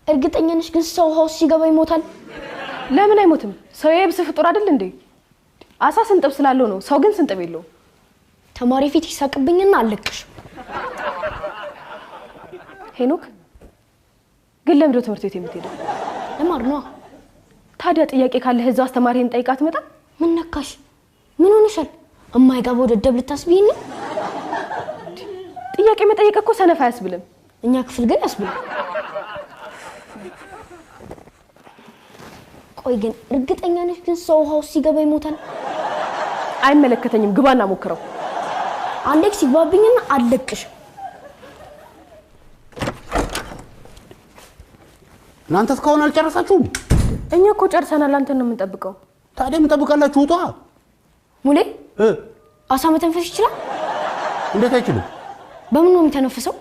እርግጠኛ ነሽ ግን ሰው ሆስ ሲገባ ይሞታል? ለምን አይሞትም? ሰው የብስ ፍጡር አይደል እንዴ? አሳ ስንጥብ ስላለው ነው። ሰው ግን ስንጥብ የለው። ተማሪ ፊት ይሳቅብኝና አለቅሽ። ሄኖክ ግን ለምንድነው ትምህርት ቤት የምትሄደው? ለማር ነው። ታዲያ ጥያቄ ካለ እዛው አስተማሪን ጠይቃት መጣ። ምን ነካሽ? ምን ሆነሻል? እማይገባው ደደብ ልታስቢኝ ነው? ጥያቄ መጠየቅ እኮ ሰነፍ አያስብልም። እኛ ክፍል ግን ያስብል። ቆይ ግን እርግጠኛ ነሽ ግን ሰው ሆስ ሲገባ ይሞታል? አይመለከተኝም። ግባና ሞክረው። አሌክስ ይግባብኝና አለቅሽ። እናንተ እስካሁን አልጨረሳችሁም? እኛ እኮ ጨርሰናል። አንተን ነው የምንጠብቀው። ታዲያ ምን ጠብቃላችሁ? ውጣ። ሙሌ አሳ መተንፈስ ይችላል? እንዴት አይችልም? በምን ነው የሚተነፍሰው?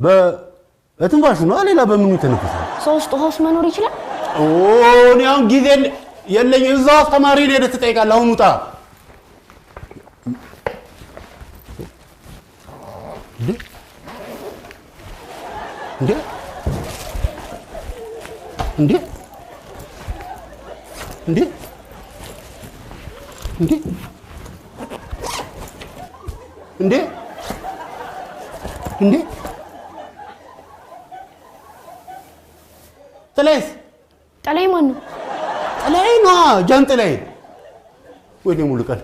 በትንፋሹ ነው። ሌላ በምኑ ይተነፍሳል? ሰው ውስጥ ሆስ መኖር ይችላል? እኔ አሁን ጊዜ የለኝ። እዛው አስተማሪ ሄደህ ትጠይቃለህ። አሁን ውጣ። እንዴ እንዴ እንዴ እንዴ እንዴ እንዴ ጥላይስ? ጥላይ ማን ነው? ጥላይ ነው። ጃን ጥላይ። ወይኔ ሙሉ ቀን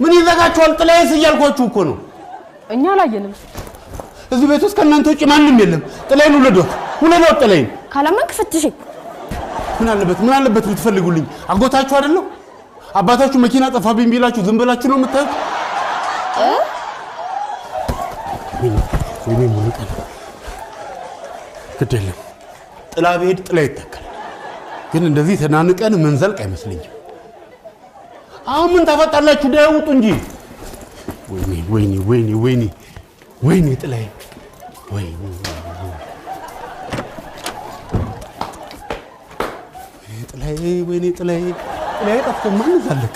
ምን ይዘጋችኋል? ጥላይስ እያልኳችሁ እኮ ነው። እኛ አላየንም። እዚህ ቤት ውስጥ ከእናንተ ውጪ ማንም የለም። ጥላይን ውለዷት ጥላይን። ካላመንክ ፍትሽኝ። ምን አለበት ብትፈልጉልኝ? አጎታችሁ አይደለም? አባታችሁ መኪና ጠፋብኝ ቢላችሁ ዝም ብላችሁ ነው የምታዩት? ወይኔ ሙሉ ቀን ግድ የለም። ጥላ ብሄድ ጥላ ይተካል። ግን እንደዚህ ተናንቀን መንዘልቅ አይመስለኝም። አሁን ምን ታፈጣላችሁ? ዳውጡ እንጂ። ወይኔ ጥላይ። ወይኔ ጥላይ ጠፍቶ ማን ዘለቀ?